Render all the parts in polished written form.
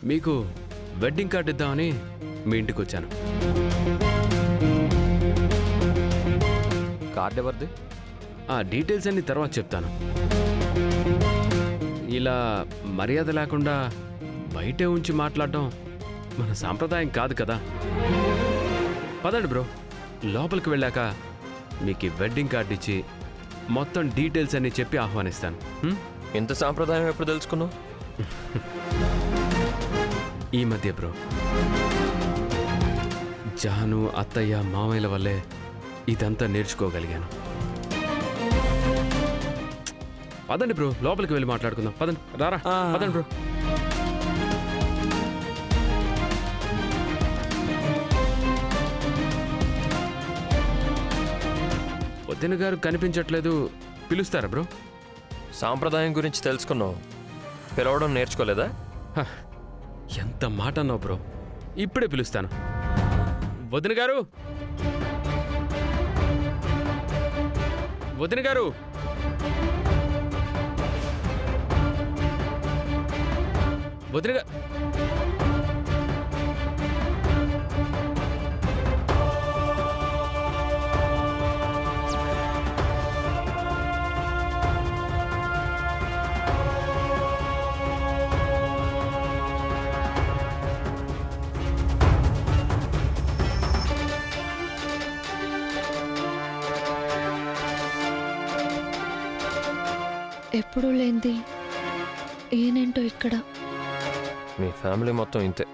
మీకు wedding card ఇద్దామని మీ ఇంటికి వచ్చాను. కార్డు ఎవరిది? ఆ డీటెయిల్స్ అన్ని తర్వాత చెప్తాను. ఇలా మర్యాద లేకుండా బయటే ఉంచి మాట్లాడడం మన సాంప్రదాయం కాదు కదా. పదండి బ్రో, లోపలికి వెళ్ళాక మీకు ఈ వెడ్డింగ్ కార్డు ఇచ్చి మొత్తం డీటెయిల్స్ అన్ని చెప్పి ఆహ్వానిస్తాను. ఇంత సాంప్రదాయం ఎప్పుడు తెలుసుకున్నావు? ఈ మధ్య బ్రో, జాను, అత్తయ్య, మామయ్యల వల్లే ఇదంతా నేర్చుకోగలిగాను. పదండి బ్రో, లోపలికి వెళ్ళి మాట్లాడుకుందాం. పదండి, రారా, పదండి బ్రో. వదిన గారు కనిపించట్లేదు, పిలుస్తారా బ్రో? సాంప్రదాయం గురించి తెలుసుకున్నావు, పిలవడం నేర్చుకోలేదా? ఎంత మాట అన్నావు బ్రో, ఇప్పుడే పిలుస్తాను. వదిన గారు, వదిన గారు, వదిన గారు. ఎప్పుడూ లేంది ఏనేంటో ఇక్కడ. మీ ఫ్యామిలీ మొత్తం ఇంతే,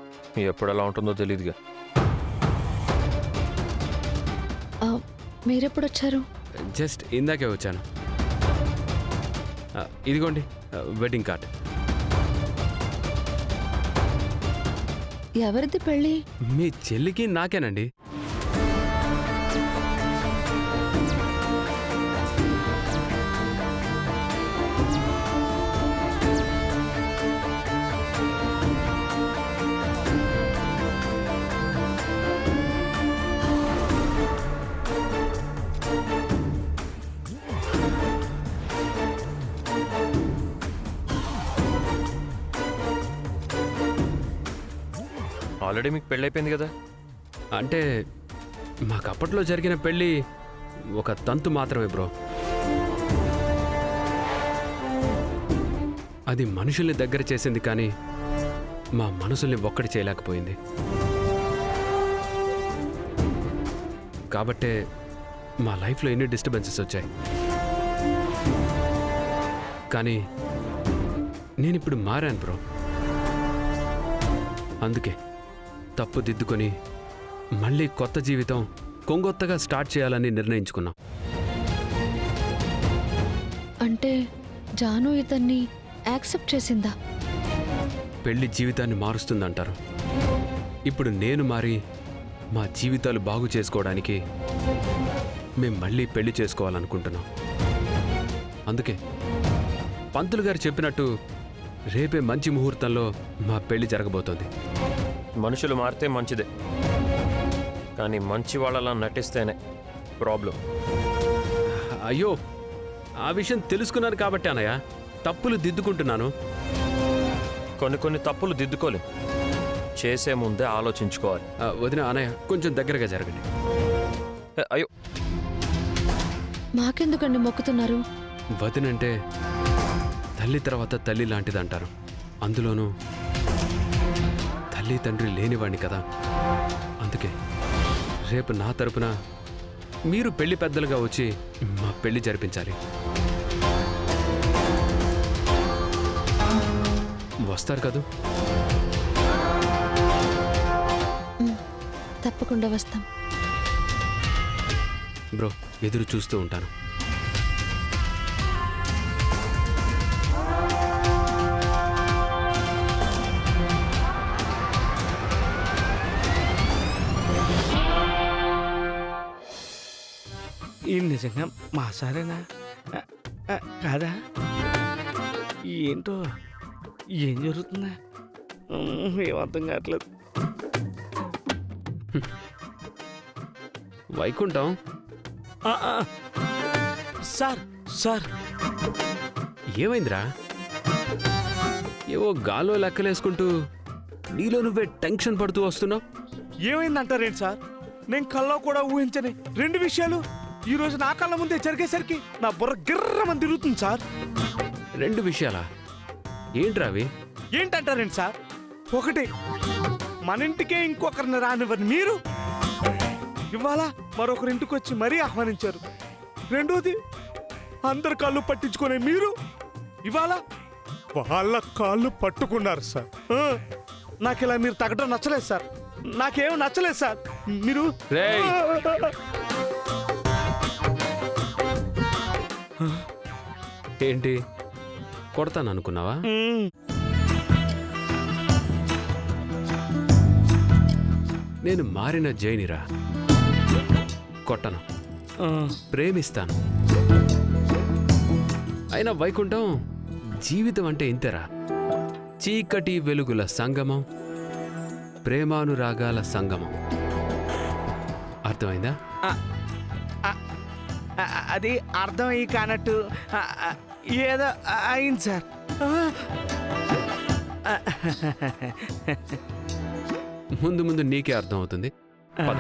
ఎప్పుడు ఎలా ఉంటుందో తెలియదుగా. మీరెప్పుడొచ్చారు? జస్ట్ ఇందాకే వచ్చాను. ఇదిగోండి వెడ్డింగ్ కార్డ్. ఎవరిది పెళ్ళి? మీ చెల్లికి నాకేనండి. ఆల్రెడీ మీకు పెళ్ళైపోయింది కదా. అంటే మాకప్పట్లో జరిగిన పెళ్ళి ఒక తంతు మాత్రమే బ్రో. అది మనుషుల్ని దగ్గర చేసింది, కానీ మా మనసుల్ని ఒక్కటి చేయలేకపోయింది. కాబట్టే మా లైఫ్లో ఎన్ని డిస్టర్బెన్సెస్ వచ్చాయి. కానీ నేనిప్పుడు మారాను బ్రో. అందుకే తప్పు దిద్దుకొని మళ్ళీ కొత్త జీవితం కొంగొత్తగా స్టార్ట్ చేయాలని నిర్ణయించుకున్నాం. అంటే జాను ఇతన్ని యాక్సెప్ట్ చేసిందా? పెళ్లి జీవితాన్ని మారుస్తుందంటారు. ఇప్పుడు నేను మారి మా జీవితాలు బాగు చేసుకోవడానికి మేం మళ్ళీ పెళ్లి చేసుకోవాలనుకుంటున్నాం. అందుకే పంతులు గారు చెప్పినట్టు రేపే మంచి ముహూర్తంలో మా పెళ్లి జరగబోతోంది. మనుషులు మారితే మంచిదే, కానీ మంచి వాళ్ళలా నటిస్తేనే ప్రాబ్లం. అయ్యో, ఆ విషయం తెలుసుకున్నాను కాబట్టి అన్నయ్య తప్పులు దిద్దుకుంటున్నాను. కొన్ని తప్పులు దిద్దుకోలేం, చేసే ముందే ఆలోచించుకోవాలి. వదిన, అన్నయ్య కొంచెం దగ్గరగా జరగండి. అయ్యో, మాకెందుకండి మొక్కుతున్నారు? వదినంటే తల్లి తర్వాత తల్లి లాంటిదంటారు. అందులోనూ తల్లి తండ్రి లేనివాణ్ణి కదా. అందుకే రేపు నా తరపున మీరు పెళ్లి పెద్దలుగా వచ్చి మా పెళ్లి జరిపించాలి. వస్తారు కదూ? తప్పకుండా వస్తాం బ్రో. ఎదురు చూస్తూ ఉంటాను. ఈ నిజంగా మా సారేనా కాదా? ఏంటో ఏం జరుగుతుందా? ఏం అర్థం కావట్లేదు. వైకుంఠం సార్ సార్ ఏమైందిరా? ఏవో గాల్లో లెక్కలేసుకుంటూ నీలో నువ్వే టెన్షన్ పడుతూ వస్తున్నావు. ఏమైందంటారేంటి సార్? నేను కల్లో కూడా ఊహించని 2 విషయాలు ఈ రోజు నా కళ్ళ ముందే జరిగేసరికి నా బుర్ర గిర్రమని తిరుగుతుంది సార్. 2 విషయాలా? ఏంట్రా అవి? ఏంటంటారేంటి సార్? 1, మన ఇంటికే ఇంకొకరిని రానివ్వని మీరు ఇవాళ మరొకరింటికి వచ్చి మరీ ఆహ్వానించారు. 2ది, అందరి కాళ్ళు పట్టించుకునే మీరు ఇవాళ వాళ్ళ కాళ్ళు పట్టుకున్నారు సార్. నాకు ఇలా మీరు తగ్గడం నచ్చలేదు సార్. నాకేం నచ్చలేదు సార్. మీరు రేయ్! ఏంటి కొడతాను అనుకున్నావా? నేను మారిన జైనిరా. కొట్టను, ప్రేమిస్తాను. అయినా వైకుంఠం జీవితం అంటే ఇంతేరా. చీకటి వెలుగుల సంగమం, ప్రేమానురాగాల సంగమం. అర్థమైందా? అది అర్థమయ్యి కానట్టు ఏదో అయింది సార్. ముందు ముందు నీకే అర్థం అవుతుంది. పద.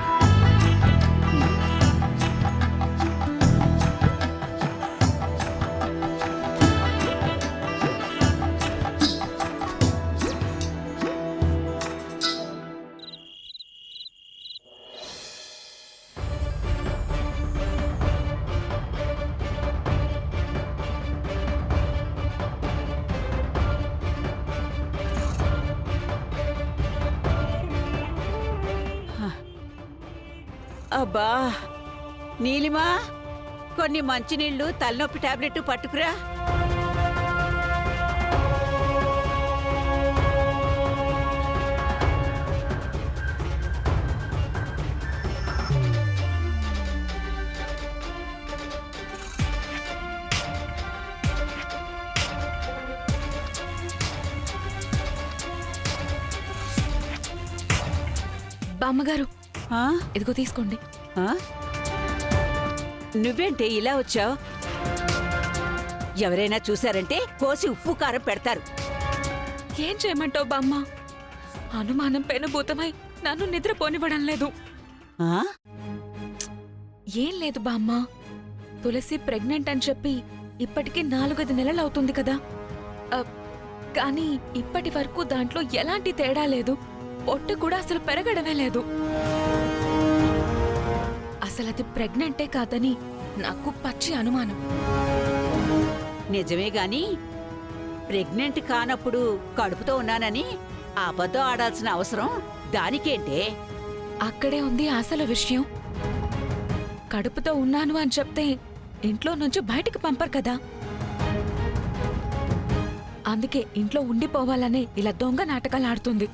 అబ్బా నీలిమా, కొన్ని మంచినీళ్ళు తలనొప్పి టాబ్లెట్ పట్టుకురా. బామ్మగారు, ఆ? ఇదిగో తీసుకోండి. ఆ? నువ్వేంటే ఇలా వచ్చావు? ఎవరైనా చూశారంటే కోసి ఉప్పు కారం పెడతారు. ఏం చేయమంటావు బామ్మ? అనుమానం పెనుభూతమై నన్ను నిద్రపోనివ్వడం లేదు. ఆ? ఏం లేదు బామ్మ, తులసి ప్రెగ్నెంట్ అని చెప్పి ఇప్పటికి 4-5 నెలలు అవుతుంది కదా. కానీ ఇప్పటి వరకు దాంట్లో ఎలాంటి తేడా లేదు. పొట్ట కూడా అసలు పెరగడమే లేదు. అసలు అది ప్రెగ్నెంటే కాదని నాకు పచ్చి అనుమానం. నిజమే గాని ప్రెగ్నెంట్ కానప్పుడు కడుపుతో ఉన్నానని అబద్ధం ఆడాల్సిన అవసరం దానికేంటే? అక్కడే ఉంది అసలు విషయం. కడుపుతో ఉన్నాను అని చెప్తే ఇంట్లో నుంచి బయటికి పంపరు కదా. అందుకే ఇంట్లో ఉండిపోవాలనే ఇలా దొంగ నాటకాలు ఆడుతుంది.